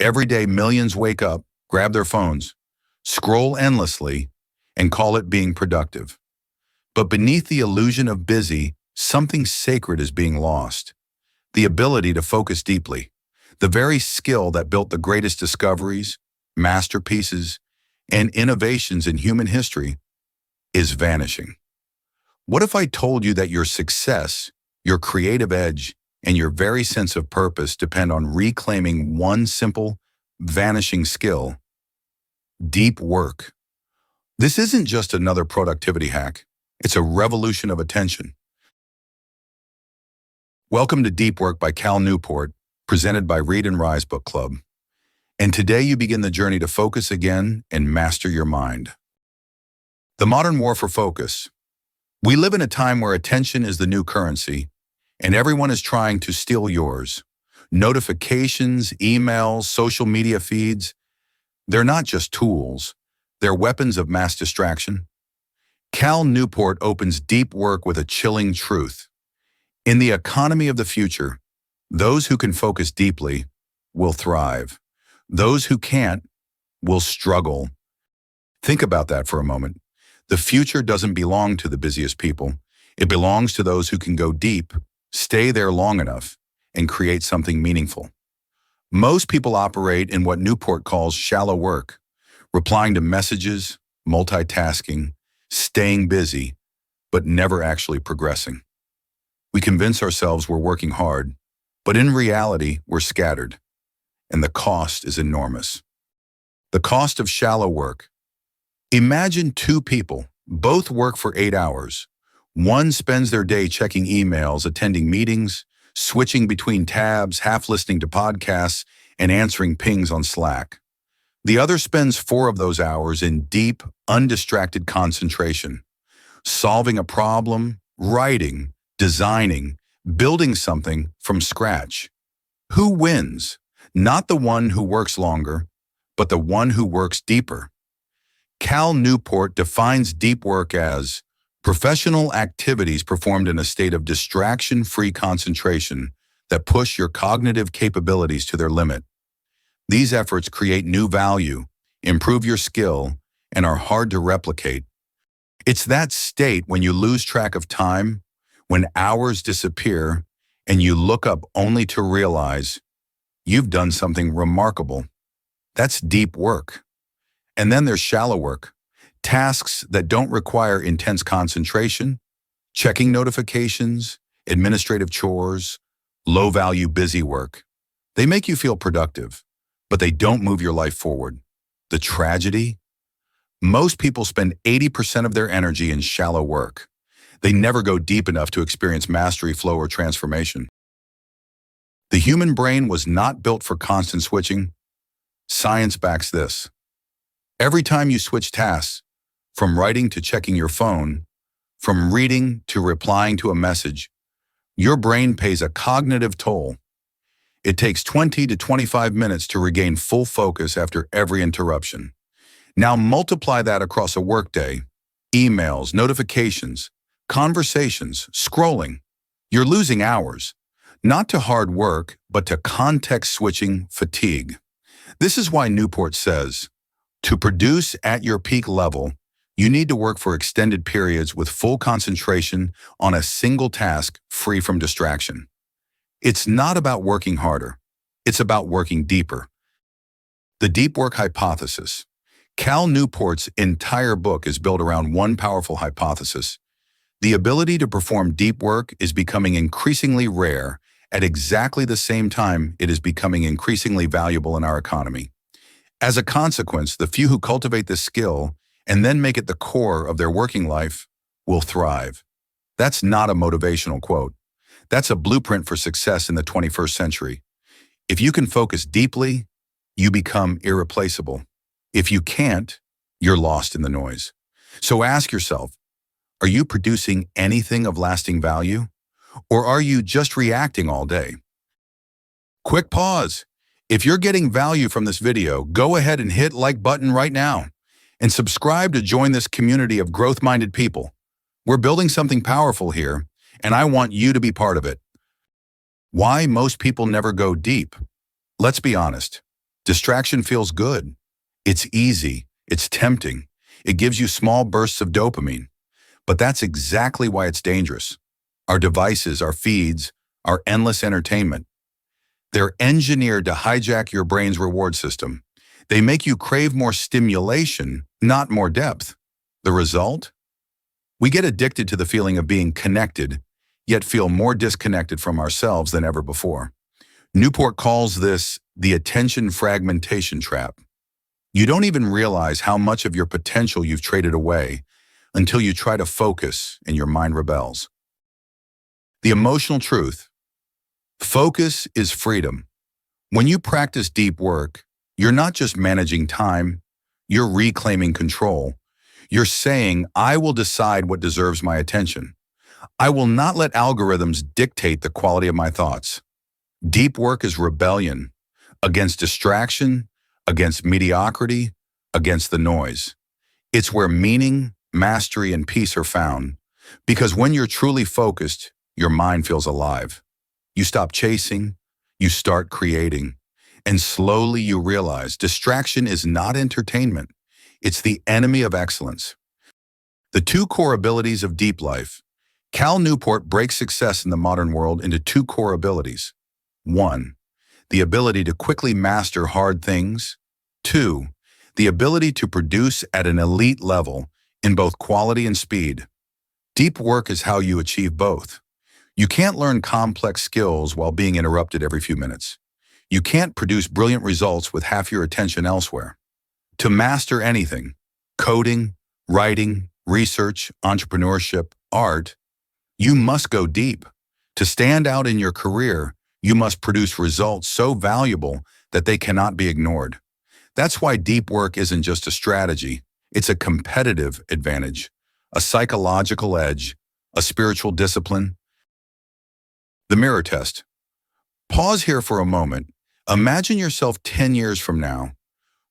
Every day, millions wake up, grab their phones, scroll endlessly, and call it being productive. But beneath the illusion of busy, something sacred is being lost. The ability to focus deeply, the very skill that built the greatest discoveries, masterpieces, and innovations in human history, is vanishing. What if I told you that your success, your creative edge, and your very sense of purpose depend on reclaiming one simple, vanishing skill: deep work? This isn't just another productivity hack. It's a revolution of attention. Welcome to Deep Work by Cal Newport, presented by Read and Rise Book Club. And today you begin the journey to focus again and master your mind. The modern war for focus. We live in a time where attention is the new currency, and everyone is trying to steal yours. Notifications, emails, social media feeds, they're not just tools, they're weapons of mass distraction. Cal Newport opens Deep Work with a chilling truth. In the economy of the future, those who can focus deeply will thrive. Those who can't will struggle. Think about that for a moment. The future doesn't belong to the busiest people. It belongs to those who can go deep, stay there long enough, and create something meaningful. Most people operate in what Newport calls shallow work, replying to messages, multitasking, staying busy, but never actually progressing. We convince ourselves we're working hard, but in reality, we're scattered, and the cost is enormous. The cost of shallow work. Imagine two people, both work for 8 hours. One spends their day checking emails, attending meetings, switching between tabs, half listening to podcasts, and answering pings on Slack. The other spends 4 of those hours in deep, undistracted concentration, solving a problem, writing, designing, building something from scratch. Who wins? Not the one who works longer, but the one who works deeper. Cal Newport defines deep work as professional activities performed in a state of distraction-free concentration that push your cognitive capabilities to their limit. These efforts create new value, improve your skill, and are hard to replicate. It's that state when you lose track of time, when hours disappear, and you look up only to realize you've done something remarkable. That's deep work. And then there's shallow work, tasks that don't require intense concentration, checking notifications, administrative chores, low-value busy work. They make you feel productive, but they don't move your life forward. The tragedy? Most people spend 80% of their energy in shallow work. They never go deep enough to experience mastery, flow, or transformation. The human brain was not built for constant switching. Science backs this. Every time you switch tasks, from writing to checking your phone, from reading to replying to a message, your brain pays a cognitive toll. It takes 20 to 25 minutes to regain full focus after every interruption. Now multiply that across a workday: emails, notifications, conversations, scrolling. You're losing hours, not to hard work, but to context-switching fatigue. This is why Newport says, to produce at your peak level, you need to work for extended periods with full concentration on a single task free from distraction. It's not about working harder. It's about working deeper. The deep work hypothesis. Cal Newport's entire book is built around one powerful hypothesis. The ability to perform deep work is becoming increasingly rare at exactly the same time it is becoming increasingly valuable in our economy. As a consequence, the few who cultivate this skill and then make it the core of their working life will thrive. That's not a motivational quote. That's a blueprint for success in the 21st century. If you can focus deeply, you become irreplaceable. If you can't, you're lost in the noise. So ask yourself, are you producing anything of lasting value? Or are you just reacting all day? Quick pause. If you're getting value from this video, go ahead and hit like button right now and subscribe to join this community of growth-minded people. We're building something powerful here, and I want you to be part of it. Why most people never go deep? Let's be honest. Distraction feels good. It's easy. It's tempting. It gives you small bursts of dopamine. But that's exactly why it's dangerous. Our devices, our feeds, our endless entertainment, they're engineered to hijack your brain's reward system. They make you crave more stimulation, not more depth. The result? We get addicted to the feeling of being connected, yet feel more disconnected from ourselves than ever before. Newport calls this the attention fragmentation trap. You don't even realize how much of your potential you've traded away until you try to focus and your mind rebels. The emotional truth. Focus is freedom. When you practice deep work, you're not just managing time, you're reclaiming control. You're saying, I will decide what deserves my attention. I will not let algorithms dictate the quality of my thoughts. Deep work is rebellion against distraction, against mediocrity, against the noise. It's where meaning, mastery, and peace are found. Because when you're truly focused, your mind feels alive. You stop chasing, you start creating. And slowly you realize distraction is not entertainment. It's the enemy of excellence. The two core abilities of deep life. Cal Newport breaks success in the modern world into two core abilities. 1. The ability to quickly master hard things. 2. The ability to produce at an elite level in both quality and speed. Deep work is how you achieve both. You can't learn complex skills while being interrupted every few minutes. You can't produce brilliant results with half your attention elsewhere. To master anything, coding, writing, research, entrepreneurship, art, you must go deep. To stand out in your career, you must produce results so valuable that they cannot be ignored. That's why deep work isn't just a strategy, it's a competitive advantage, a psychological edge, a spiritual discipline. The mirror test. Pause here for a moment. Imagine yourself 10 years from now.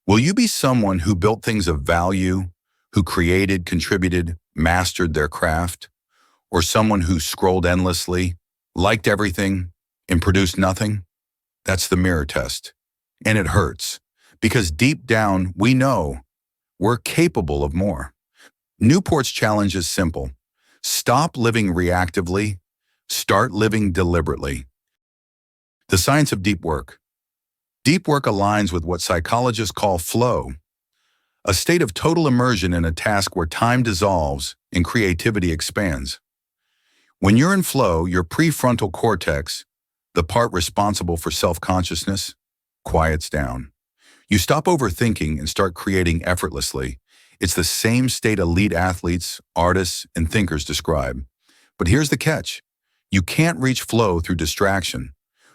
Will you be someone who built things of value, who created, contributed, mastered their craft? Or someone who scrolled endlessly, liked everything, and produced nothing? That's the mirror test. And it hurts, because deep down we know we're capable of more. Newport's challenge is simple. Stop living reactively, start living deliberately. The science of deep work. Deep work aligns with what psychologists call flow, a state of total immersion in a task where time dissolves and creativity expands. When you're in flow, your prefrontal cortex, the part responsible for self-consciousness, quiets down. You stop overthinking and start creating effortlessly. It's the same state elite athletes, artists, and thinkers describe. But here's the catch. You can't reach flow through distraction.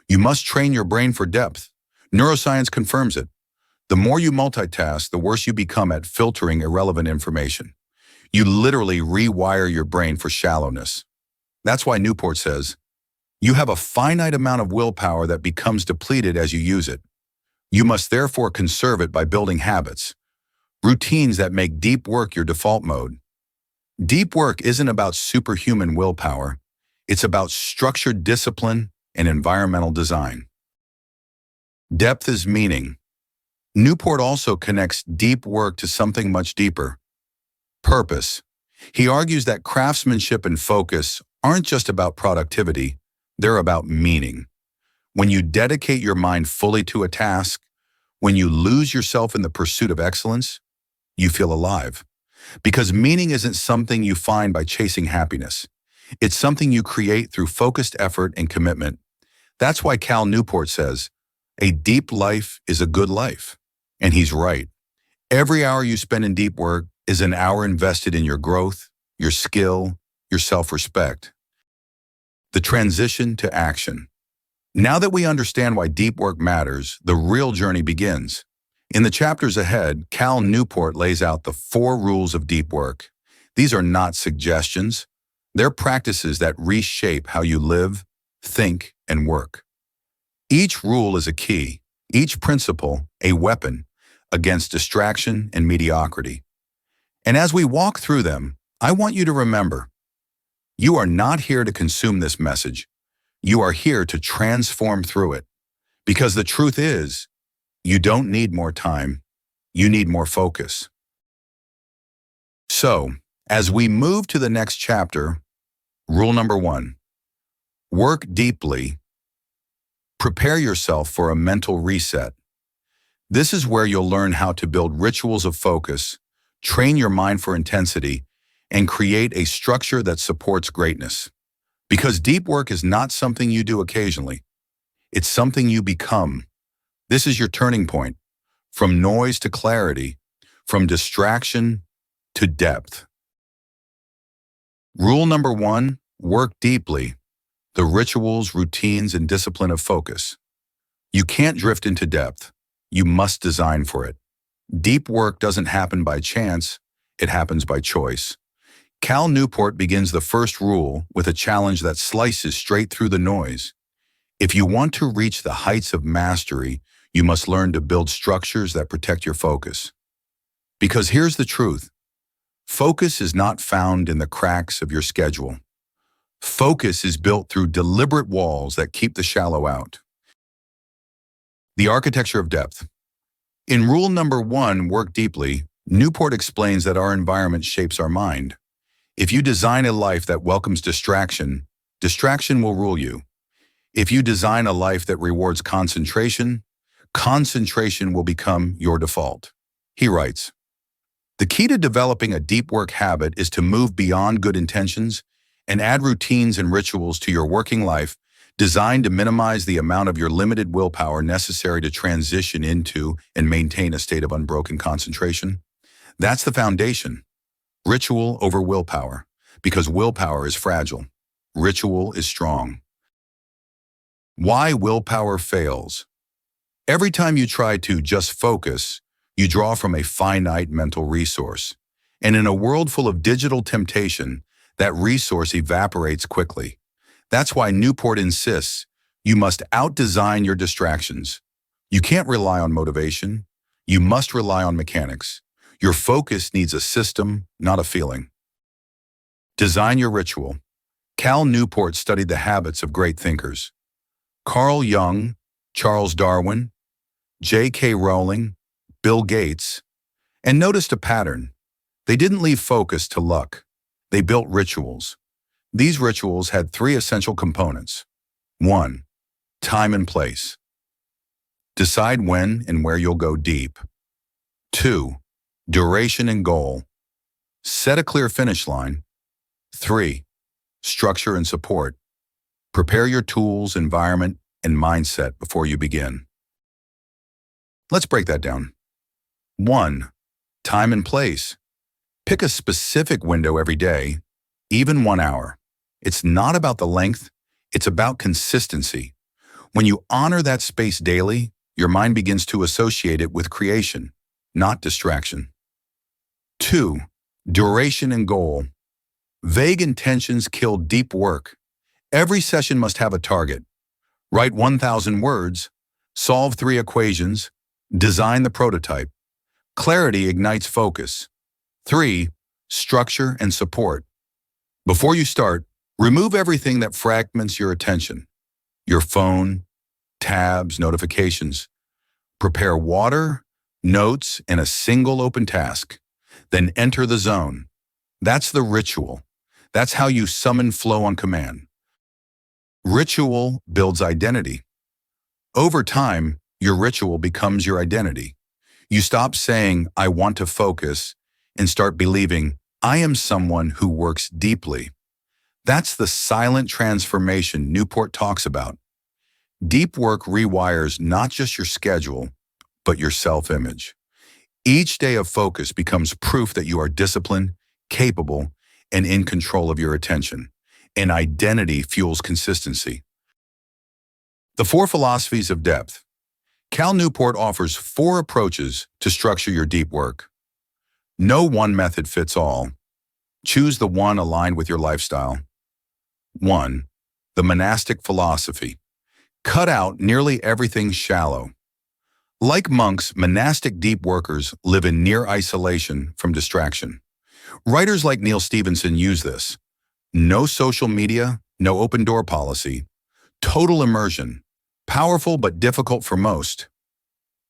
You must train your brain for depth. Neuroscience confirms it. The more you multitask, the worse you become at filtering irrelevant information. You literally rewire your brain for shallowness. That's why Newport says, you have a finite amount of willpower that becomes depleted as you use it. You must therefore conserve it by building habits, routines that make deep work your default mode. Deep work isn't about superhuman willpower. It's about structured discipline and environmental design. Depth is meaning. Newport also connects deep work to something much deeper. Purpose. He argues that craftsmanship and focus aren't just about productivity, they're about meaning. When you dedicate your mind fully to a task, when you lose yourself in the pursuit of excellence, you feel alive. Because meaning isn't something you find by chasing happiness. It's something you create through focused effort and commitment. That's why Cal Newport says, a deep life is a good life. And he's right. Every hour you spend in deep work is an hour invested in your growth, your skill, your self-respect. The transition to action. Now that we understand why deep work matters, the real journey begins. In the chapters ahead, Cal Newport lays out the 4 rules of deep work. These are not suggestions. They're practices that reshape how you live, think, and work. Each rule is a key, each principle a weapon against distraction and mediocrity. And as we walk through them, I want you to remember, you are not here to consume this message. You are here to transform through it. Because the truth is, You don't need more time. You need more focus. So, as we move to the next chapter, rule number 1, work deeply. Prepare yourself for a mental reset. This is where you'll learn how to build rituals of focus, train your mind for intensity, and create a structure that supports greatness. Because deep work is not something you do occasionally. It's something you become. This is your turning point, from noise to clarity, from distraction to depth. Rule number 1, work deeply. The rituals, routines, and discipline of focus. You can't drift into depth. You must design for it. Deep work doesn't happen by chance, it happens by choice. Cal Newport begins the first rule with a challenge that slices straight through the noise. If you want to reach the heights of mastery, you must learn to build structures that protect your focus. Because here's the truth. Focus is not found in the cracks of your schedule. Focus is built through deliberate walls that keep the shallow out. The architecture of depth. In rule number 1, work deeply, Newport explains that our environment shapes our mind. If you design a life that welcomes distraction, distraction will rule you. If you design a life that rewards concentration, concentration will become your default. He writes, "The key to developing a deep work habit is to move beyond good intentions and add routines and rituals to your working life designed to minimize the amount of your limited willpower necessary to transition into and maintain a state of unbroken concentration." That's the foundation. Ritual over willpower, because willpower is fragile. Ritual is strong. Why willpower fails. Every time you try to just focus, you draw from a finite mental resource. And in a world full of digital temptation, that resource evaporates quickly. That's why Newport insists you must out-design your distractions. You can't rely on motivation. You must rely on mechanics. Your focus needs a system, not a feeling. Design your ritual. Cal Newport studied the habits of great thinkers. Carl Jung, Charles Darwin, J.K. Rowling, Bill Gates, and noticed a pattern. They didn't leave focus to luck. They built rituals. These rituals had 3 essential components. 1. Time and place. Decide when and where you'll go deep. 2. Duration and goal. Set a clear finish line. 3. Structure and support. Prepare your tools, environment, and mindset before you begin. Let's break that down. 1. Time and place. Pick a specific window every day, even 1 hour. It's not about the length, it's about consistency. When you honor that space daily, your mind begins to associate it with creation, not distraction. 2. Duration and goal. Vague intentions kill deep work. Every session must have a target. Write 1,000 words, solve 3 equations, design the prototype. Clarity ignites focus. 3. Structure and support. Before you start, remove everything that fragments your attention. Your phone, tabs, notifications. Prepare water, notes, and a single open task. Then enter the zone. That's the ritual. That's how you summon flow on command. Ritual builds identity. Over time, your ritual becomes your identity. You stop saying, "I want to focus," and start believing, "I am someone who works deeply." That's the silent transformation Newport talks about. Deep work rewires not just your schedule, but your self-image. Each day of focus becomes proof that you are disciplined, capable, and in control of your attention. And identity fuels consistency. The 4 philosophies of depth. Cal Newport offers 4 approaches to structure your deep work. No one method fits all. Choose the one aligned with your lifestyle. 1. The monastic philosophy. Cut out nearly everything shallow. Like monks, monastic deep workers live in near isolation from distraction. Writers like Neil Stephenson use this. No social media, no open door policy. Total immersion. Powerful but difficult for most.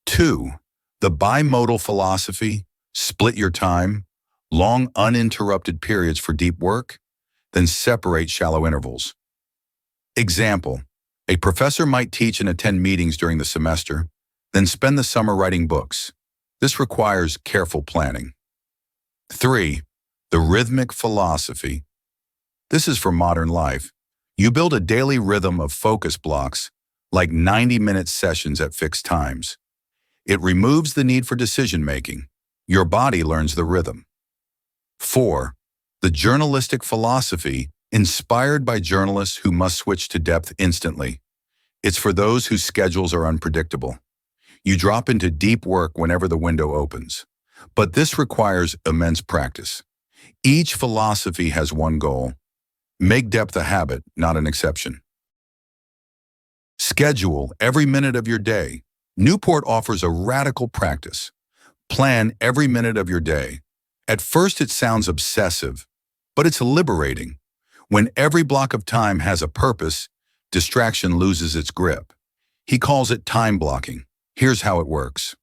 2. The bimodal philosophy, split your time, long uninterrupted periods for deep work, then separate shallow intervals. Example, a professor might teach and attend meetings during the semester, then spend the summer writing books. This requires careful planning. 3. The rhythmic philosophy. This is for modern life. You build a daily rhythm of focus blocks, like 90-minute sessions at fixed times. It removes the need for decision-making. Your body learns the rhythm. 4. The journalistic philosophy, inspired by journalists who must switch to depth instantly. It's for those whose schedules are unpredictable. You drop into deep work whenever the window opens. But this requires immense practice. Each philosophy has one goal: make depth a habit, not an exception. Schedule every minute of your day. Newport offers a radical practice. Plan every minute of your day. At first it sounds obsessive, but it's liberating. When every block of time has a purpose, distraction loses its grip. He calls it time blocking. Here's how it works.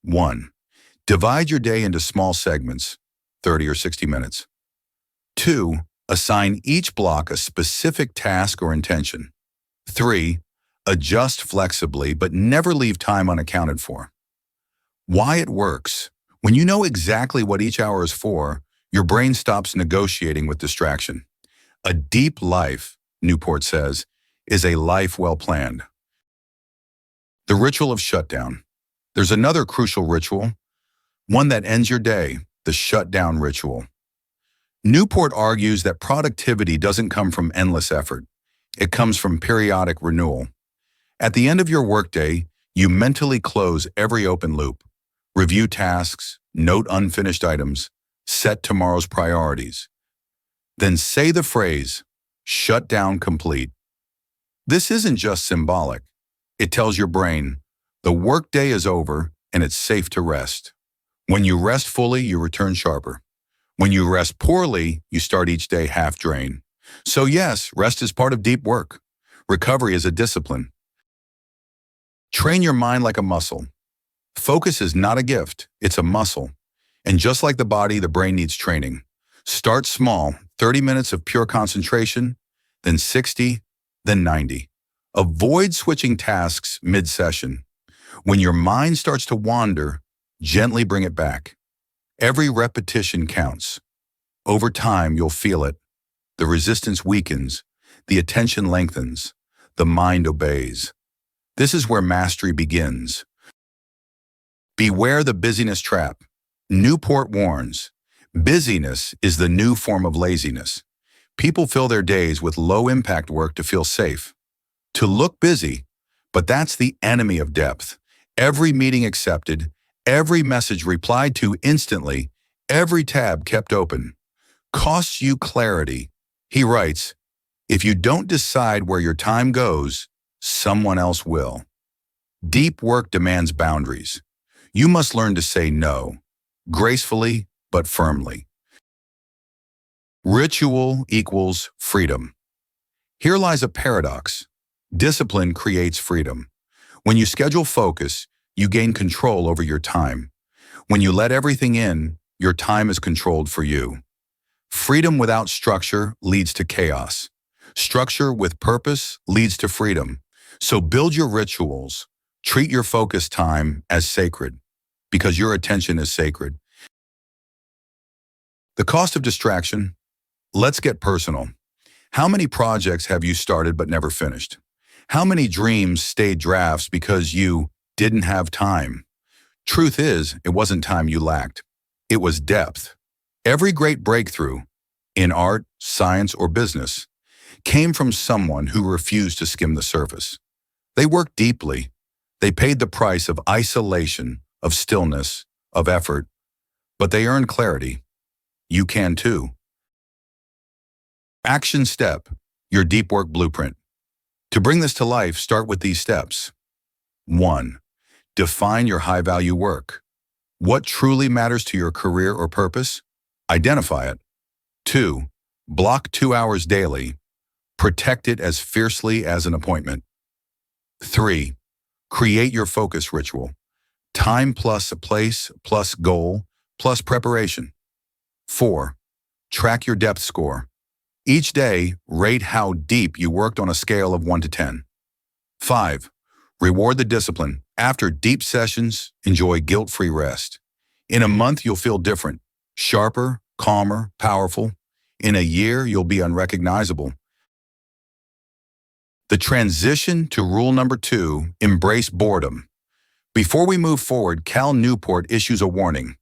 1. Divide your day into small segments, 30 or 60 minutes. 2. Assign each block a specific task or intention. 3. Adjust flexibly, but never leave time unaccounted for. Why it works. When you know exactly what each hour is for, your brain stops negotiating with distraction. A deep life, Newport says, is a life well planned. The ritual of shutdown. There's another crucial ritual, one that ends your day, the shutdown ritual. Newport argues that productivity doesn't come from endless effort. It comes from periodic renewal. At the end of your workday, you mentally close every open loop. Review tasks, note unfinished items, set tomorrow's priorities. Then say the phrase, "Shutdown complete." This isn't just symbolic. It tells your brain, the workday is over and it's safe to rest. When you rest fully, you return sharper. When you rest poorly, you start each day half-drained. So yes, rest is part of deep work. Recovery is a discipline. Train your mind like a muscle. Focus is not a gift, it's a muscle. And just like the body, the brain needs training. Start small, 30 minutes of pure concentration, then 60, then 90. Avoid switching tasks mid-session. When your mind starts to wander, gently bring it back. Every repetition counts. Over time, you'll feel it. The resistance weakens, the attention lengthens, the mind obeys. This is where mastery begins. Beware the busyness trap. Newport warns, busyness is the new form of laziness. People fill their days with low-impact work to feel safe, to look busy, but that's the enemy of depth. Every meeting accepted, every message replied to instantly, every tab kept open. Costs you clarity. He writes, if you don't decide where your time goes, someone else will. Deep work demands boundaries. You must learn to say no, gracefully but firmly. Ritual equals freedom. Here lies a paradox. Discipline creates freedom. When you schedule focus, you gain control over your time. When you let everything in, your time is controlled for you. Freedom without structure leads to chaos. Structure with purpose leads to freedom. So build your rituals. Treat your focus time as sacred, because your attention is sacred. The cost of distraction. Let's get personal. How many projects have you started but never finished? How many dreams stayed drafts because you didn't have time? Truth is, it wasn't time you lacked. It was depth. Every great breakthrough, in art, science, or business, came from someone who refused to skim the surface. They worked deeply. They paid the price of isolation, of stillness, of effort, but they earned clarity. You can too. Action step, your deep work blueprint. To bring this to life, start with these steps. 1. Define your high-value work. What truly matters to your career or purpose? Identify it. 2. Block 2 hours daily. Protect it as fiercely as an appointment. 3. Create your focus ritual. Time plus a place plus goal plus preparation. 4. Track your depth score. Each day, rate how deep you worked on a scale of 1 to 10. 5. Reward the discipline. After deep sessions, enjoy guilt-free rest. In a month, you'll feel different, sharper, calmer, powerful. In a year, you'll be unrecognizable. The transition to rule number 2, embrace boredom. Before we move forward, Cal Newport issues a warning.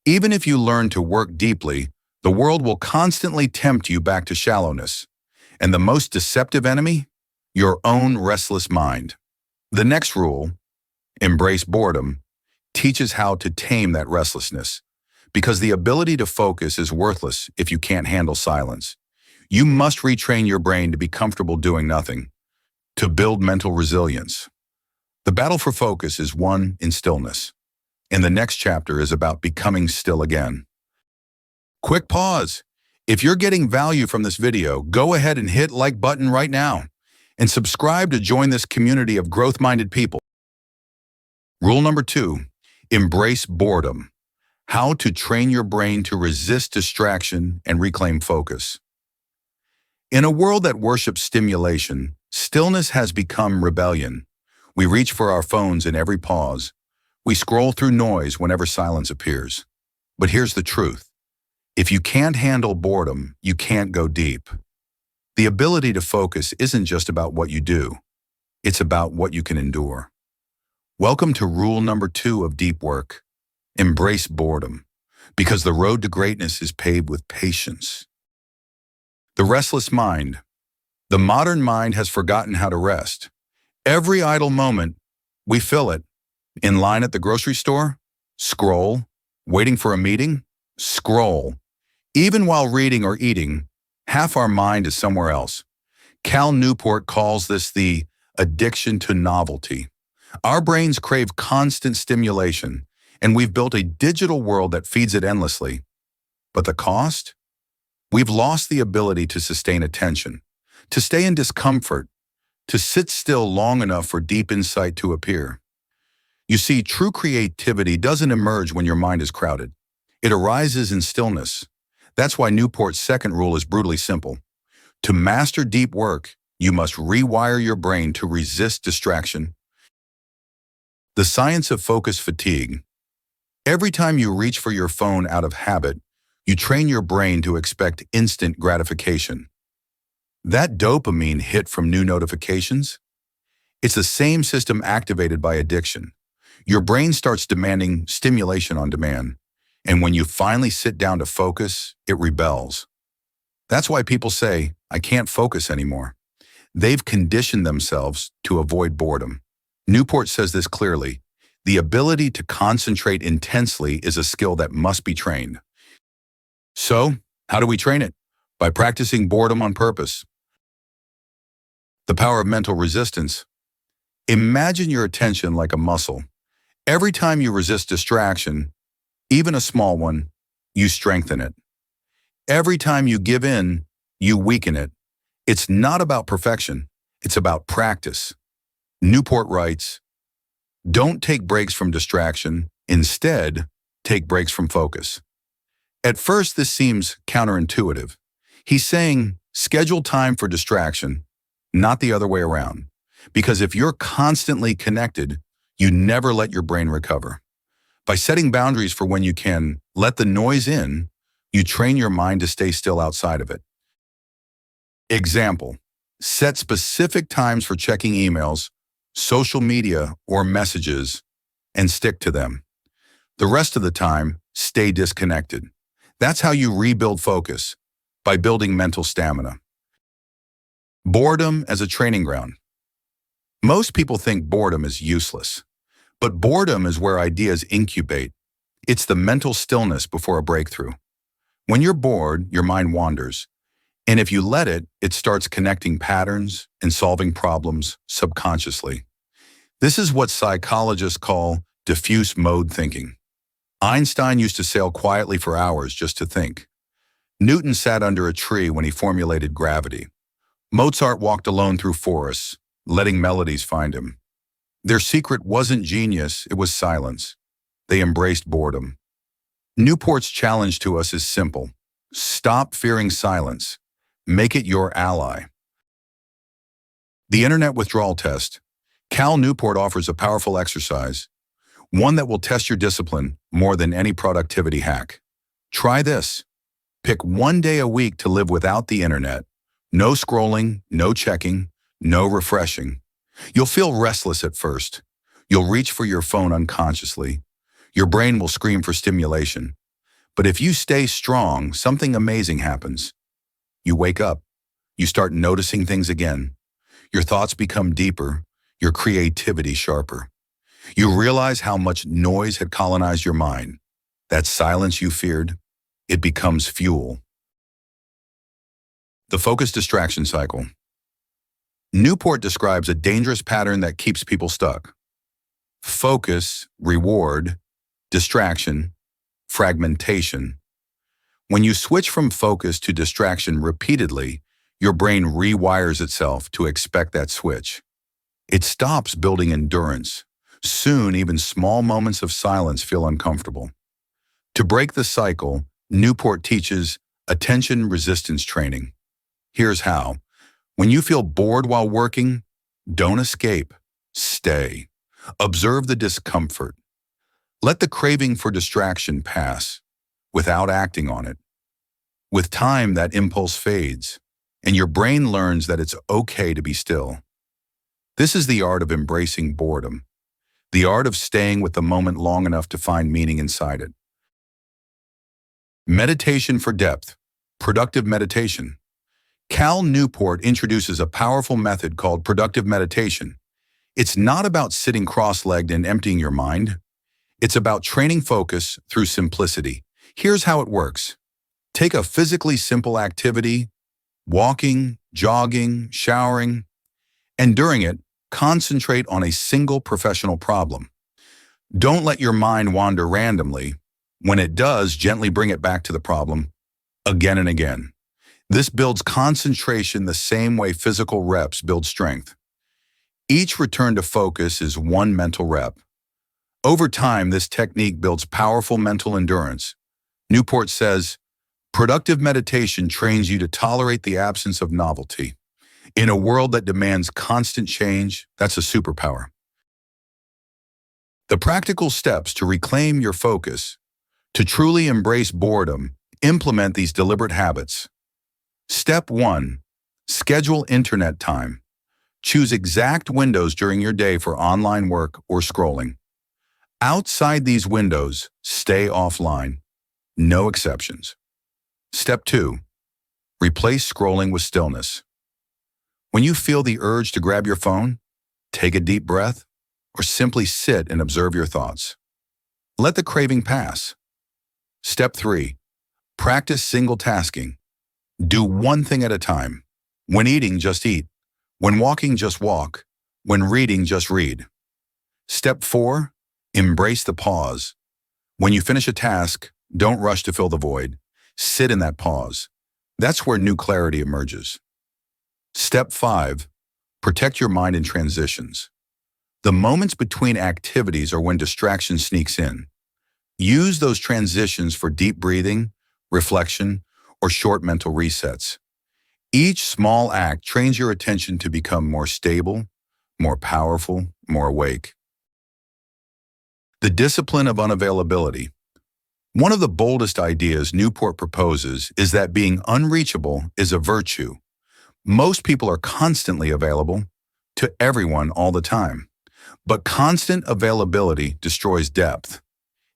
Even if you learn to work deeply, the world will constantly tempt you back to shallowness. And the most deceptive enemy? Your own restless mind. The next rule, embrace boredom, teaches how to tame that restlessness. Because the ability to focus is worthless if you can't handle silence. You must retrain your brain to be comfortable doing nothing, to build mental resilience. The battle for focus is won in stillness, and the next chapter is about becoming still again. Quick pause. If you're getting value from this video, go ahead and hit like button right now and subscribe to join this community of growth-minded people. Rule number 2, embrace boredom. How to train your brain to resist distraction and reclaim focus. In a world that worships stimulation, stillness has become rebellion. We reach for our phones in every pause. We scroll through noise whenever silence appears. But here's the truth. If you can't handle boredom, you can't go deep. The ability to focus isn't just about what you do. It's about what you can endure. Welcome to rule number 2 of deep work. Embrace boredom, because the road to greatness is paved with patience. The restless mind. The modern mind has forgotten how to rest. Every idle moment, we fill it. In line at the grocery store? Scroll. Waiting for a meeting? Scroll. Even while reading or eating, half our mind is somewhere else. Cal Newport calls this the addiction to novelty. Our brains crave constant stimulation, and we've built a digital world that feeds it endlessly. But the cost? We've lost the ability to sustain attention, to stay in discomfort, to sit still long enough for deep insight to appear. You see, true creativity doesn't emerge when your mind is crowded. It arises in stillness. That's why Newport's second rule is brutally simple. To master deep work, you must rewire your brain to resist distraction. The science of focus fatigue. Every time you reach for your phone out of habit, you train your brain to expect instant gratification. That dopamine hit from new notifications? It's the same system activated by addiction. Your brain starts demanding stimulation on demand, and when you finally sit down to focus, it rebels. That's why people say, "I can't focus anymore." They've conditioned themselves to avoid boredom. Newport says this clearly. The ability to concentrate intensely is a skill that must be trained. So, how do we train it? By practicing boredom on purpose. The power of mental resistance. Imagine your attention like a muscle. Every time you resist distraction, even a small one, you strengthen it. Every time you give in, you weaken it. It's not about perfection, it's about practice. Newport writes, "Don't take breaks from distraction. Instead, take breaks from focus." At first, this seems counterintuitive. He's saying, schedule time for distraction, not the other way around. Because if you're constantly connected, you never let your brain recover. By setting boundaries for when you can let the noise in, you train your mind to stay still outside of it. Example, set specific times for checking emails, social media, or messages, and stick to them. The rest of the time, stay disconnected. That's how you rebuild focus, by building mental stamina. Boredom as a training ground. Most people think boredom is useless, but boredom is where ideas incubate. It's the mental stillness before a breakthrough. When you're bored, your mind wanders, and if you let it, it starts connecting patterns and solving problems subconsciously. This is what psychologists call diffuse mode thinking. Einstein used to sail quietly for hours just to think. Newton sat under a tree when he formulated gravity. Mozart walked alone through forests, letting melodies find him. Their secret wasn't genius, it was silence. they embraced boredom. Newport's challenge to us is simple. Stop fearing silence. Make it your ally. The Internet Withdrawal Test. Cal Newport offers a powerful exercise, one that will test your discipline more than any productivity hack. Try this. Pick one day a week to live without the internet. No scrolling, no checking, no refreshing. You'll feel restless at first. You'll reach for your phone unconsciously. Your brain will scream for stimulation. But if you stay strong, something amazing happens. You wake up. You start noticing things again. Your thoughts become deeper, your creativity sharper. You realize how much noise had colonized your mind. That silence you feared, it becomes fuel. The focus distraction cycle. Newport describes a dangerous pattern that keeps people stuck. Focus, reward, distraction, fragmentation. When you switch from focus to distraction repeatedly, your brain rewires itself to expect that switch. It stops building endurance. Soon, even small moments of silence feel uncomfortable. To break the cycle, Newport teaches attention resistance training. Here's how. When you feel bored while working, don't escape. Stay. Observe the discomfort. Let the craving for distraction pass without acting on it. With time, that impulse fades, and your brain learns that it's okay to be still. This is the art of embracing boredom, the art of staying with the moment long enough to find meaning inside it. Meditation for depth, productive meditation. Cal Newport introduces a powerful method called productive meditation. It's not about sitting cross-legged and emptying your mind. It's about training focus through simplicity. Here's how it works. Take a physically simple activity, walking, jogging, showering, and during it, concentrate on a single professional problem. Don't let your mind wander randomly. When it does, gently bring it back to the problem again and again. This builds concentration the same way physical reps build strength. Each return to focus is one mental rep. Over time, this technique builds powerful mental endurance. Newport says, productive meditation trains you to tolerate the absence of novelty. In a world that demands constant change, that's a superpower. The practical steps to reclaim your focus, to truly embrace boredom, implement these deliberate habits. Step 1. Schedule internet time. Choose exact windows during your day for online work or scrolling. Outside these windows, stay offline. No exceptions. Step 2. Replace scrolling with stillness. When you feel the urge to grab your phone, take a deep breath, or simply sit and observe your thoughts. Let the craving pass. Step 3. Practice single tasking. Do one thing at a time. When eating, just eat. When walking, just walk. When reading, just read. Step 4. Embrace the pause. When you finish a task, don't rush to fill the void. Sit in that pause. That's where new clarity emerges. Step 5. Protect your mind in transitions. The moments between activities are when distraction sneaks in. Use those transitions for deep breathing, reflection, or short mental resets. Each small act trains your attention to become more stable, more powerful, more awake. The discipline of unavailability. One of the boldest ideas Newport proposes is that being unreachable is a virtue. Most people are constantly available to everyone all the time. But constant availability destroys depth.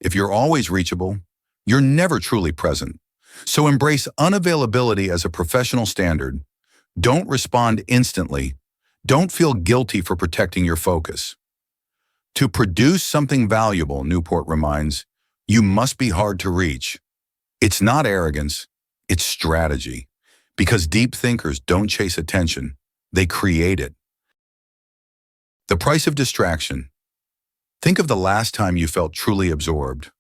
If you're always reachable, you're never truly present. So embrace unavailability as a professional standard. Don't respond instantly. Don't feel guilty for protecting your focus. To produce something valuable, Newport reminds, you must be hard to reach. It's not arrogance, it's strategy. Because deep thinkers don't chase attention, they create it. The price of distraction. Think of the last time you felt truly absorbed,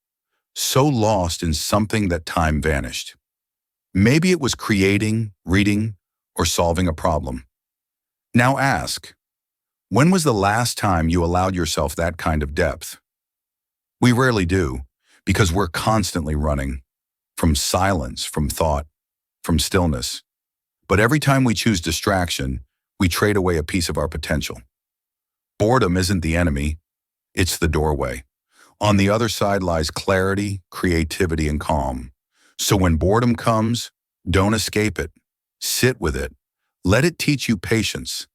so lost in something that time vanished. Maybe it was creating, reading, or solving a problem. Now ask, when was the last time you allowed yourself that kind of depth? We rarely do, because we're constantly running from silence, from thought, from stillness. But every time we choose distraction, we trade away a piece of our potential. Boredom isn't the enemy, it's the doorway. On the other side lies clarity, creativity, and calm. So when boredom comes, don't escape it. Sit with it. Let it teach you patience.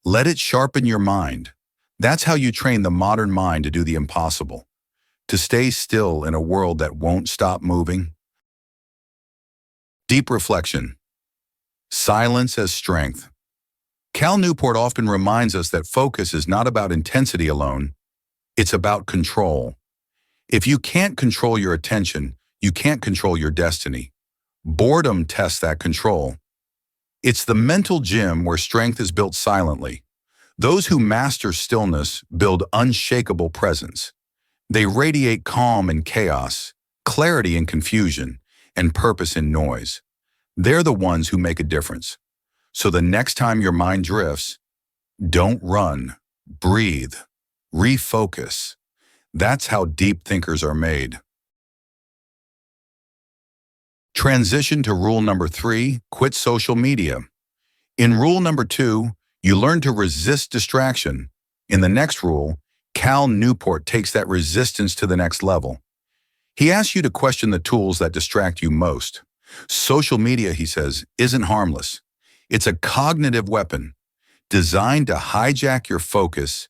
Let it sharpen your mind. That's how you train the modern mind to do the impossible, to stay still in a world that won't stop moving. Deep reflection. Silence as strength. Cal Newport often reminds us that focus is not about intensity alone, it's about control. If you can't control your attention, you can't control your destiny. Boredom tests that control. It's the mental gym where strength is built silently. Those who master stillness build unshakable presence. They radiate calm in chaos, clarity in confusion, and purpose in noise. They're the ones who make a difference. So the next time your mind drifts, don't run, breathe, refocus. That's how deep thinkers are made. Transition to rule number 3, quit social media. In rule number 2, you learn to resist distraction. In the next rule, Cal Newport takes that resistance to the next level. He asks you to question the tools that distract you most. Social media, he says, isn't harmless. It's a cognitive weapon designed to hijack your focus,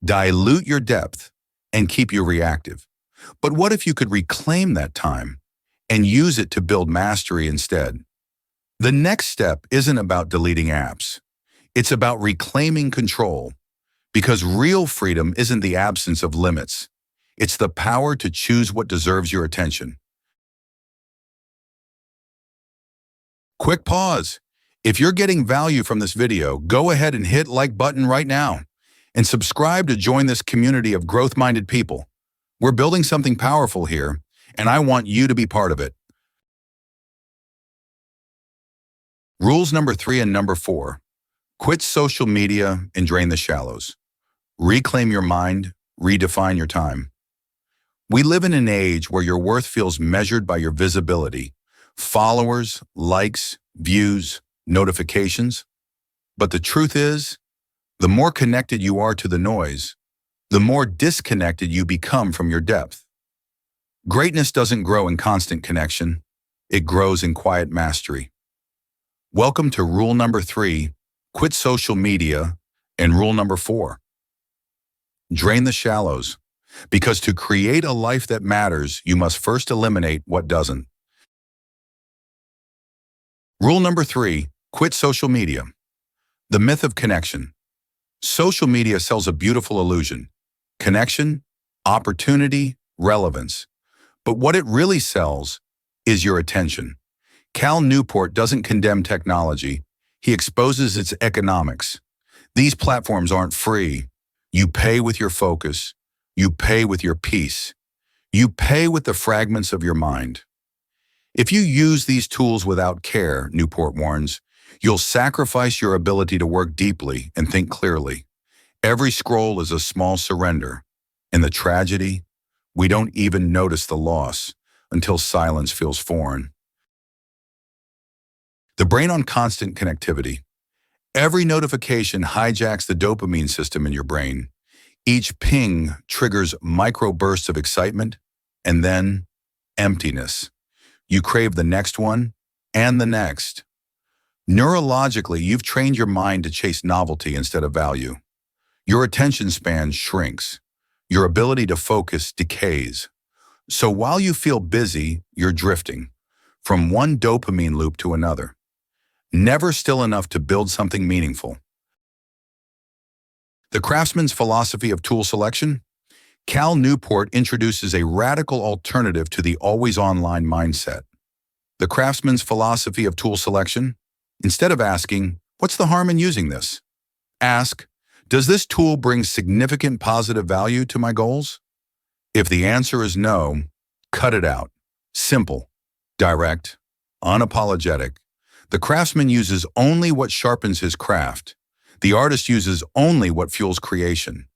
dilute your depth, and keep you reactive. But what if you could reclaim that time and use it to build mastery instead? The next step isn't about deleting apps. It's about reclaiming control, because real freedom isn't the absence of limits. It's the power to choose what deserves your attention. Quick pause. If you're getting value from this video, go ahead and hit like button right now and subscribe to join this community of growth-minded people. We're building something powerful here, and I want you to be part of it. Rules number 3 and number 4. Quit social media and drain the shallows. Reclaim your mind, redefine your time. We live in an age where your worth feels measured by your visibility, followers, likes, views, notifications. But the truth is, the more connected you are to the noise, the more disconnected you become from your depth. Greatness doesn't grow in constant connection. It grows in quiet mastery. Welcome to rule number 3, quit social media, and rule number 4. Drain the shallows, because to create a life that matters, you must first eliminate what doesn't. Rule number 3, quit social media. The myth of connection. Social media sells a beautiful illusion: connection, opportunity, relevance. But what it really sells is your attention. Cal Newport doesn't condemn technology. He exposes its economics. These platforms aren't free. You pay with your focus. You pay with your peace. You pay with the fragments of your mind. If you use these tools without care, Newport warns, you'll sacrifice your ability to work deeply and think clearly. Every scroll is a small surrender. And the tragedy, we don't even notice the loss until silence feels foreign. The brain on constant connectivity. Every notification hijacks the dopamine system in your brain. Each ping triggers microbursts of excitement, and then emptiness. You crave the next one and the next. Neurologically, you've trained your mind to chase novelty instead of value. Your attention span shrinks. Your ability to focus decays. So while you feel busy, you're drifting from one dopamine loop to another, never still enough to build something meaningful. The craftsman's philosophy of tool selection. Cal Newport introduces a radical alternative to the always-online mindset. The craftsman's philosophy of tool selection. Instead of asking, "What's the harm in using this?" ask, "Does this tool bring significant positive value to my goals?" If the answer is no, cut it out. Simple, direct, unapologetic. The craftsman uses only what sharpens his craft. The artist uses only what fuels creation.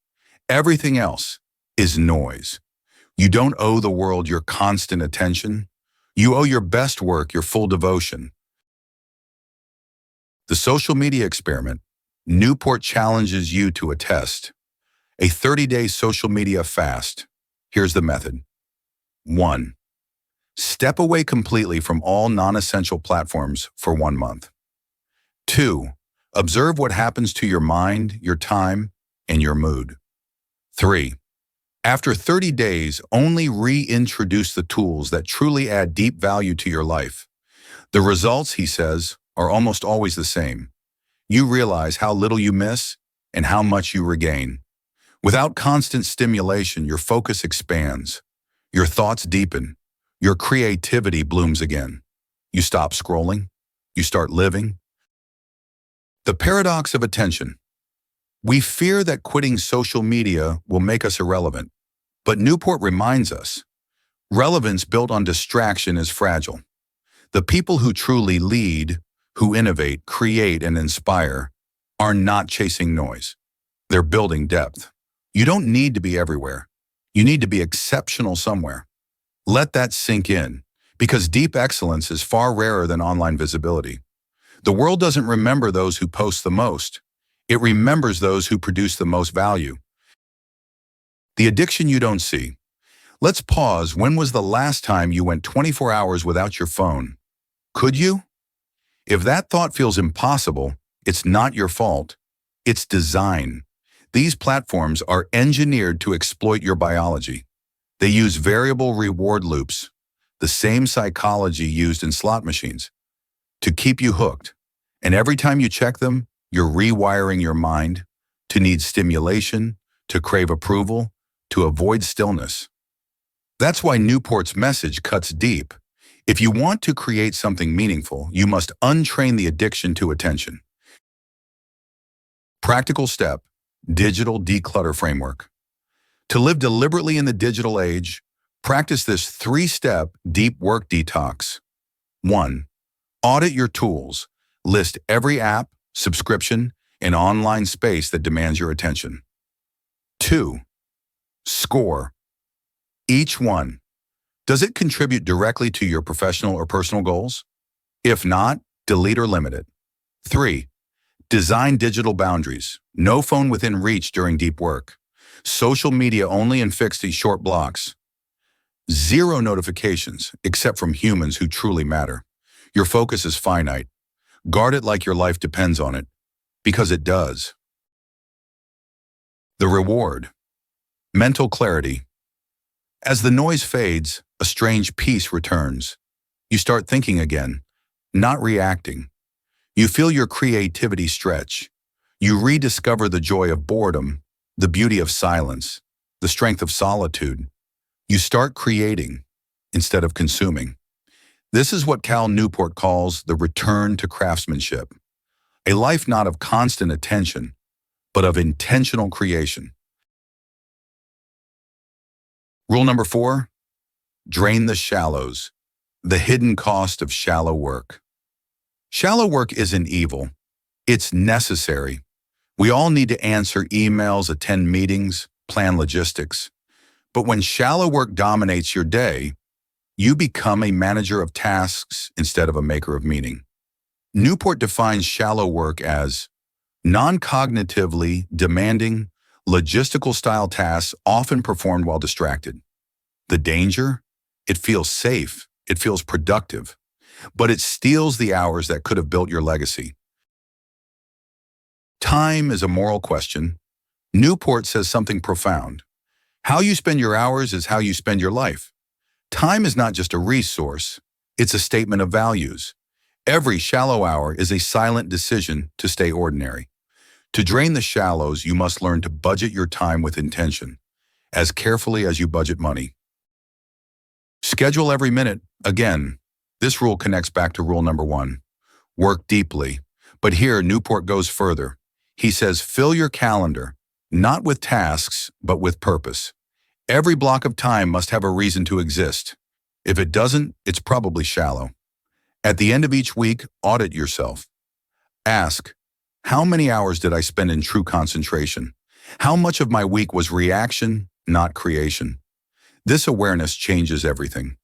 Everything else is noise. You don't owe the world your constant attention. You owe your best work your full devotion. The social media experiment, Newport challenges you to a test. A 30-day social media fast. Here's the method. 1. Step away completely from all non-essential platforms for 1 month. 2. Observe what happens to your mind, your time, and your mood. 3. After 30 days, only reintroduce the tools that truly add deep value to your life. The results, he says, are almost always the same. You realize how little you miss and how much you regain. Without constant stimulation, your focus expands. Your thoughts deepen. Your creativity blooms again. You stop scrolling. You start living. The paradox of attention. We fear that quitting social media will make us irrelevant. But Newport reminds us, relevance built on distraction is fragile. The people who truly lead, who innovate, create, and inspire, are not chasing noise. They're building depth. You don't need to be everywhere. You need to be exceptional somewhere. Let that sink in, because deep excellence is far rarer than online visibility. The world doesn't remember those who post the most. It remembers those who produce the most value. The addiction you don't see. Let's pause. When was the last time you went 24 hours without your phone? Could you? If that thought feels impossible, it's not your fault. It's design. These platforms are engineered to exploit your biology. They use variable reward loops, the same psychology used in slot machines, to keep you hooked. And every time you check them, you're rewiring your mind to need stimulation, to crave approval, to avoid stillness. That's why Newport's message cuts deep. If you want to create something meaningful, you must untrain the addiction to attention. Practical step, digital declutter framework. To live deliberately in the digital age, practice this 3-step deep work detox. 1. Audit your tools. List every app, subscription, and online space that demands your attention. 2. Score each one. Does it contribute directly to your professional or personal goals? If not, delete or limit it. 3. Design digital boundaries. No phone within reach during deep work. Social media only in fixed short blocks. 0 notifications, except from humans who truly matter. Your focus is finite. Guard it like your life depends on it, because it does. The reward. Mental clarity. As the noise fades, a strange peace returns. You start thinking again, not reacting. You feel your creativity stretch. You rediscover the joy of boredom, the beauty of silence, the strength of solitude. You start creating instead of consuming. This is what Cal Newport calls the return to craftsmanship. A life not of constant attention, but of intentional creation. Rule number 4, drain the shallows, the hidden cost of shallow work. Shallow work isn't evil. It's necessary. We all need to answer emails, attend meetings, plan logistics. But when shallow work dominates your day, you become a manager of tasks instead of a maker of meaning. Newport defines shallow work as non-cognitively demanding, logistical-style tasks often performed while distracted. The danger? It feels safe, it feels productive, but it steals the hours that could have built your legacy. Time is a moral question. Newport says something profound. How you spend your hours is how you spend your life. Time is not just a resource, it's a statement of values. Every shallow hour is a silent decision to stay ordinary. To drain the shallows, you must learn to budget your time with intention, as carefully as you budget money. Schedule every minute. Again, this rule connects back to rule number 1. Work deeply. But here, Newport goes further. He says, fill your calendar, not with tasks, but with purpose. Every block of time must have a reason to exist. If it doesn't, it's probably shallow. At the end of each week, audit yourself. Ask, how many hours did I spend in true concentration? How much of my week was reaction, not creation? This awareness changes everything.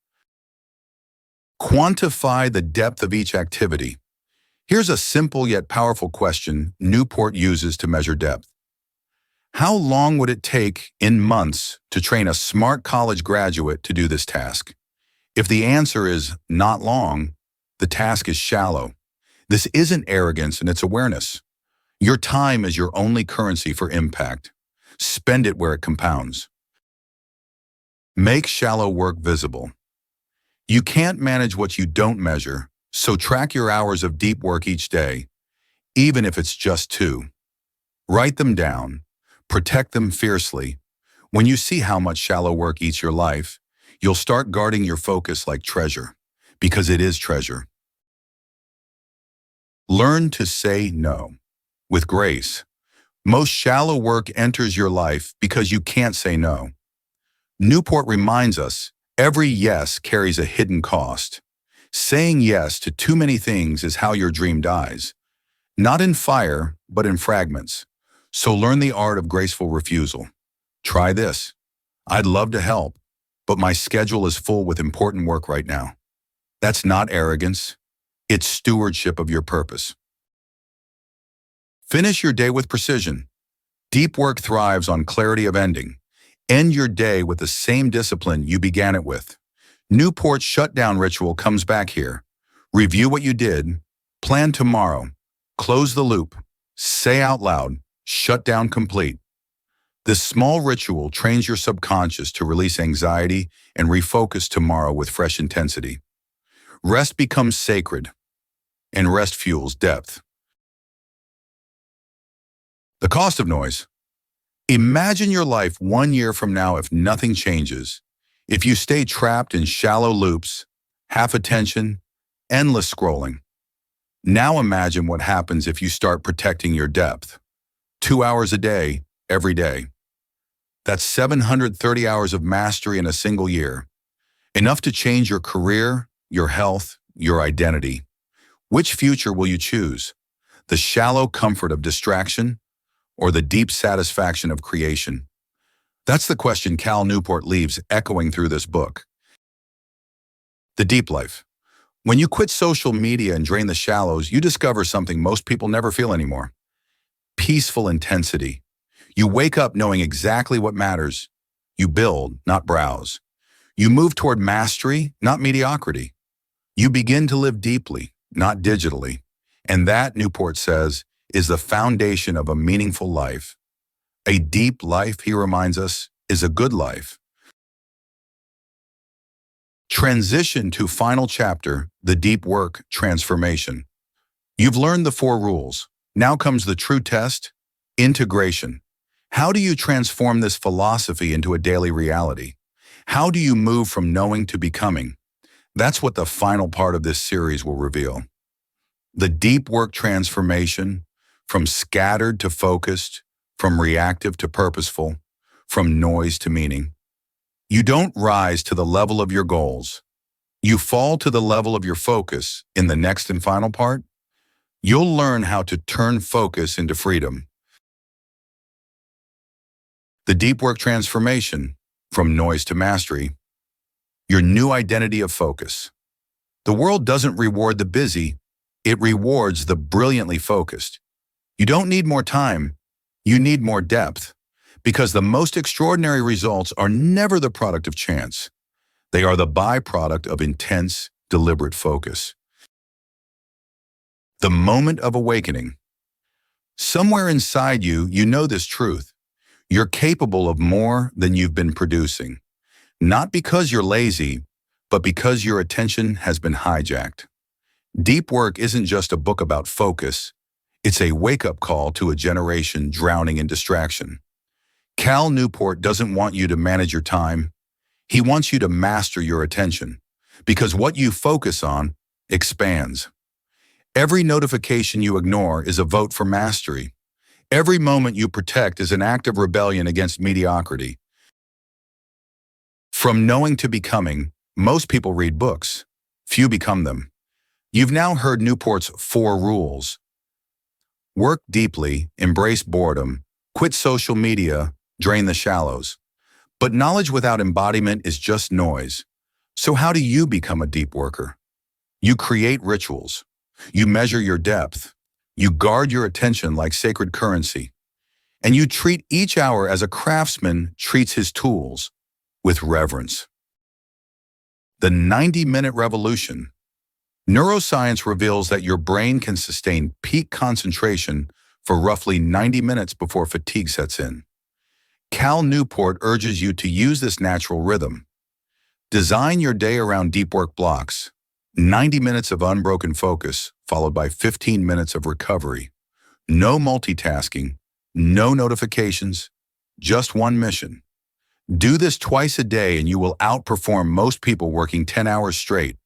Quantify the depth of each activity. Here's a simple yet powerful question Newport uses to measure depth. How long would it take in months to train a smart college graduate to do this task? If the answer is not long, the task is shallow. This isn't arrogance and it's awareness. Your time is your only currency for impact. Spend it where it compounds. Make shallow work visible. You can't manage what you don't measure, so track your hours of deep work each day, even if it's just 2. Write them down. Protect them fiercely. When you see how much shallow work eats your life, you'll start guarding your focus like treasure, because it is treasure. Learn to say no with grace. Most shallow work enters your life because you can't say no. Newport reminds us, every yes carries a hidden cost. Saying yes to too many things is how your dream dies. Not in fire, but in fragments. So learn the art of graceful refusal. Try this. I'd love to help, but my schedule is full with important work right now. That's not arrogance. It's stewardship of your purpose. Finish your day with precision. Deep work thrives on clarity of ending. End your day with the same discipline you began it with. Newport's shutdown ritual comes back here. Review what you did, plan tomorrow, close the loop, say out loud, shut down complete. This small ritual trains your subconscious to release anxiety and refocus tomorrow with fresh intensity. Rest becomes sacred, and rest fuels depth. The cost of noise. Imagine your life 1 year from now if nothing changes. If you stay trapped in shallow loops, half attention, endless scrolling. Now imagine what happens if you start protecting your depth. 2 hours a day, every day. That's 730 hours of mastery in a single year. Enough to change your career, your health, your identity. Which future will you choose? The shallow comfort of distraction or the deep satisfaction of creation? That's the question Cal Newport leaves echoing through this book. The deep life. When you quit social media and drain the shallows, you discover something most people never feel anymore. Peaceful intensity. You wake up knowing exactly what matters. You build, not browse. You move toward mastery, not mediocrity. You begin to live deeply, not digitally. And that, Newport says, is the foundation of a meaningful life. A deep life, he reminds us, is a good life. Transition to final chapter, the deep work transformation. You've learned the 4 rules. Now comes the true test, integration. How do you transform this philosophy into a daily reality? How do you move from knowing to becoming? That's what the final part of this series will reveal. The deep work transformation, from scattered to focused, from reactive to purposeful, from noise to meaning. You don't rise to the level of your goals. You fall to the level of your focus. In the next and final part, you'll learn how to turn focus into freedom. The deep work transformation, from noise to mastery, your new identity of focus. The world doesn't reward the busy, it rewards the brilliantly focused. You don't need more time, you need more depth, because the most extraordinary results are never the product of chance. They are the byproduct of intense, deliberate focus. The moment of awakening. Somewhere inside you, you know this truth. You're capable of more than you've been producing. Not because you're lazy, but because your attention has been hijacked. Deep work isn't just a book about focus. It's a wake-up call to a generation drowning in distraction. Cal Newport doesn't want you to manage your time. He wants you to master your attention, because what you focus on expands. Every notification you ignore is a vote for mastery. Every moment you protect is an act of rebellion against mediocrity. From knowing to becoming, most people read books. Few become them. You've now heard Newport's 4 rules. Work deeply, embrace boredom, quit social media, drain the shallows. But knowledge without embodiment is just noise. So how do you become a deep worker? You create rituals. You measure your depth. You guard your attention like sacred currency. And you treat each hour as a craftsman treats his tools, with reverence. The 90-minute revolution. Neuroscience reveals that your brain can sustain peak concentration for roughly 90 minutes before fatigue sets in. Cal Newport urges you to use this natural rhythm. Design your day around deep work blocks, 90 minutes of unbroken focus, followed by 15 minutes of recovery. No multitasking, no notifications, just one mission. Do this twice a day and you will outperform most people working 10 hours straight,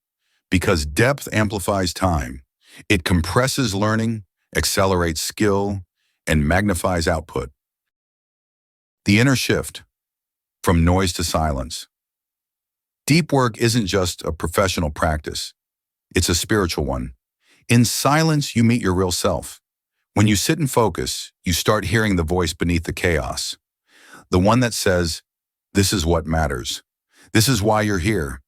because depth amplifies time. It compresses learning, accelerates skill, and magnifies output. The inner shift, from noise to silence. Deep work isn't just a professional practice. It's a spiritual one. In silence, you meet your real self. When you sit and focus, you start hearing the voice beneath the chaos. The one that says, "This is what matters. This is why you're here."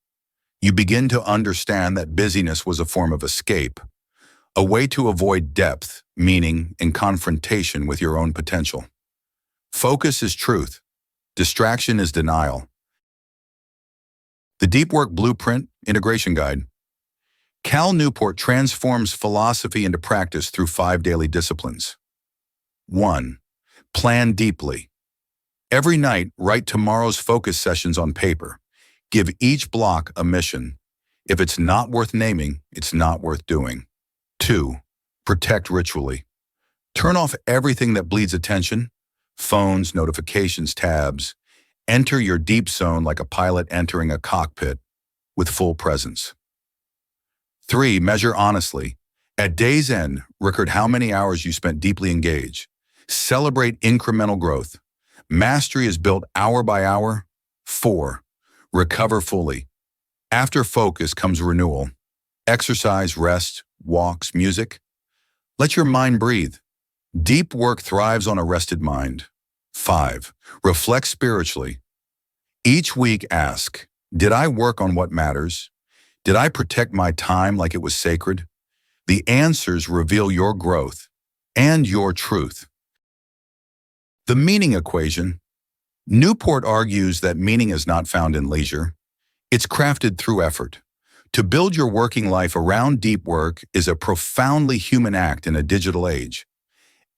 You begin to understand that busyness was a form of escape, a way to avoid depth, meaning, and confrontation with your own potential. Focus is truth. Distraction is denial. The Deep Work Blueprint Integration Guide. Cal Newport transforms philosophy into practice through 5 daily disciplines. 1. Plan deeply. Every night, write tomorrow's focus sessions on paper. Give each block a mission. If it's not worth naming, it's not worth doing. 2. Protect ritually. Turn off everything that bleeds attention, phones, notifications, tabs. Enter your deep zone like a pilot entering a cockpit with full presence. 3. Measure honestly. At day's end, record how many hours you spent deeply engaged. Celebrate incremental growth. Mastery is built hour by hour. 4. Recover fully. After focus comes renewal. Exercise, rest, walks, music. Let your mind breathe. Deep work thrives on a rested mind. 5. Reflect spiritually. Each week ask, did I work on what matters? Did I protect my time like it was sacred? The answers reveal your growth and your truth. The meaning equation. Newport argues that meaning is not found in leisure. It's crafted through effort. To build your working life around deep work is a profoundly human act in a digital age.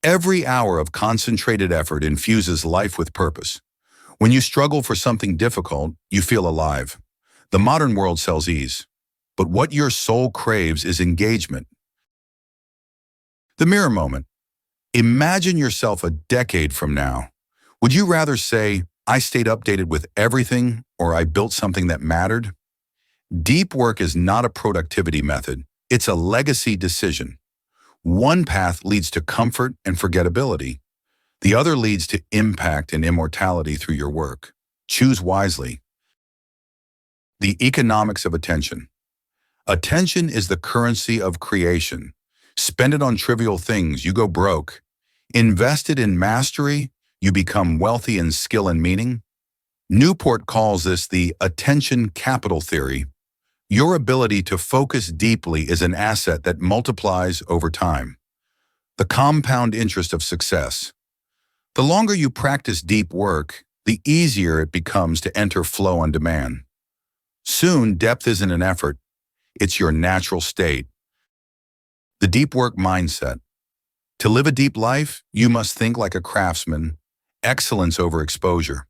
Every hour of concentrated effort infuses life with purpose. When you struggle for something difficult, you feel alive. The modern world sells ease, but what your soul craves is engagement. The mirror moment. Imagine yourself a decade from now. Would you rather say, I stayed updated with everything, or I built something that mattered? Deep work is not a productivity method. It's a legacy decision. One path leads to comfort and forgettability. The other leads to impact and immortality through your work. Choose wisely. The economics of attention. Attention is the currency of creation. Spend it on trivial things, you go broke. Invest it in mastery, you become wealthy in skill and meaning. Newport calls this the attention capital theory. Your ability to focus deeply is an asset that multiplies over time. The compound interest of success. The longer you practice deep work, the easier it becomes to enter flow on demand. Soon, depth isn't an effort, it's your natural state. The deep work mindset. To live a deep life, you must think like a craftsman, excellence over exposure,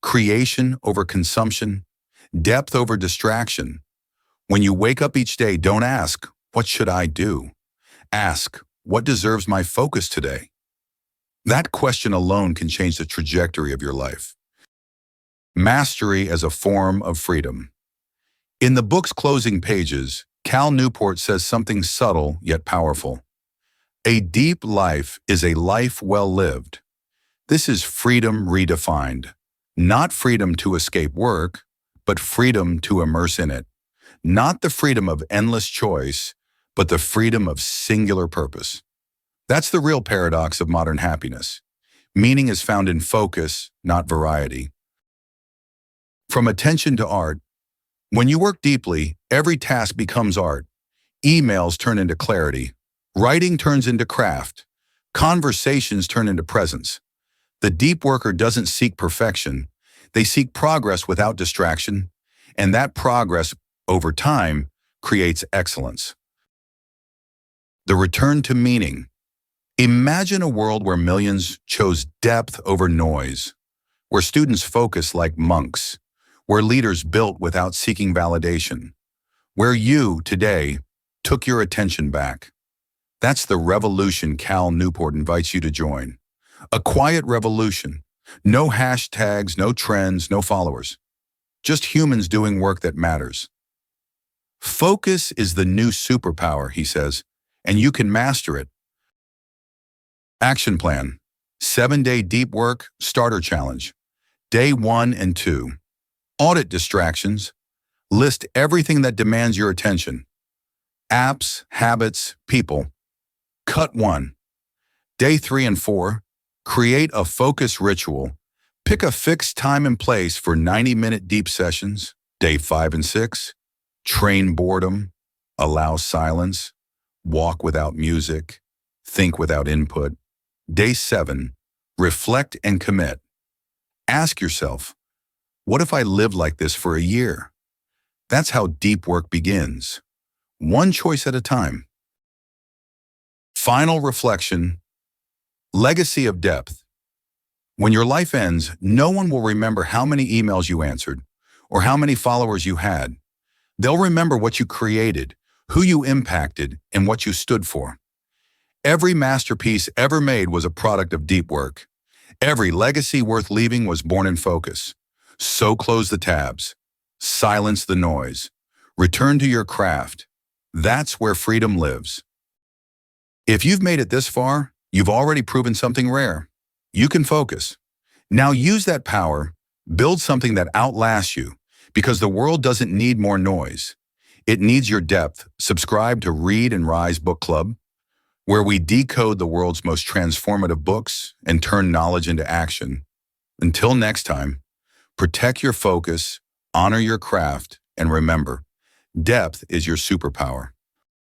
creation over consumption, depth over distraction. When you wake up each day, don't ask, what should I do? Ask, what deserves my focus today? That question alone can change the trajectory of your life. Mastery as a form of freedom. In the book's closing pages, Cal Newport says something subtle yet powerful. A deep life is a life well lived. This is freedom redefined. Not freedom to escape work, but freedom to immerse in it. Not the freedom of endless choice, but the freedom of singular purpose. That's the real paradox of modern happiness. Meaning is found in focus, not variety. From attention to art, when you work deeply, every task becomes art. Emails turn into clarity. Writing turns into craft. Conversations turn into presence. The deep worker doesn't seek perfection. They seek progress without distraction, and that progress, over time, creates excellence. The return to meaning. Imagine a world where millions chose depth over noise, where students focus like monks, where leaders built without seeking validation, where you, today, took your attention back. That's the revolution Cal Newport invites you to join. A quiet revolution. No hashtags, no trends, no followers. Just humans doing work that matters. Focus is the new superpower, he says, and you can master it. Action plan. 7-day deep work starter challenge. Day 1 and 2. Audit distractions. List everything that demands your attention. Apps, habits, people. Cut 1. Day 3 and 4. Create a focus ritual. Pick a fixed time and place for 90-minute deep sessions. Day 5 and 6. Train boredom. Allow silence. Walk without music. Think without input. Day 7. Reflect and commit. Ask yourself, what if I lived like this for a year? That's how deep work begins. One choice at a time. Final reflection. Legacy of depth. When your life ends, no one will remember how many emails you answered or how many followers you had. They'll remember what you created, who you impacted, and what you stood for. Every masterpiece ever made was a product of deep work. Every legacy worth leaving was born in focus. So close the tabs. Silence the noise. Return to your craft. That's where freedom lives. If you've made it this far, you've already proven something rare. You can focus. Now use that power, build something that outlasts you, because the world doesn't need more noise. It needs your depth. Subscribe to Read and Rise Book Club, where we decode the world's most transformative books and turn knowledge into action. Until next time, protect your focus, honor your craft, and remember, depth is your superpower.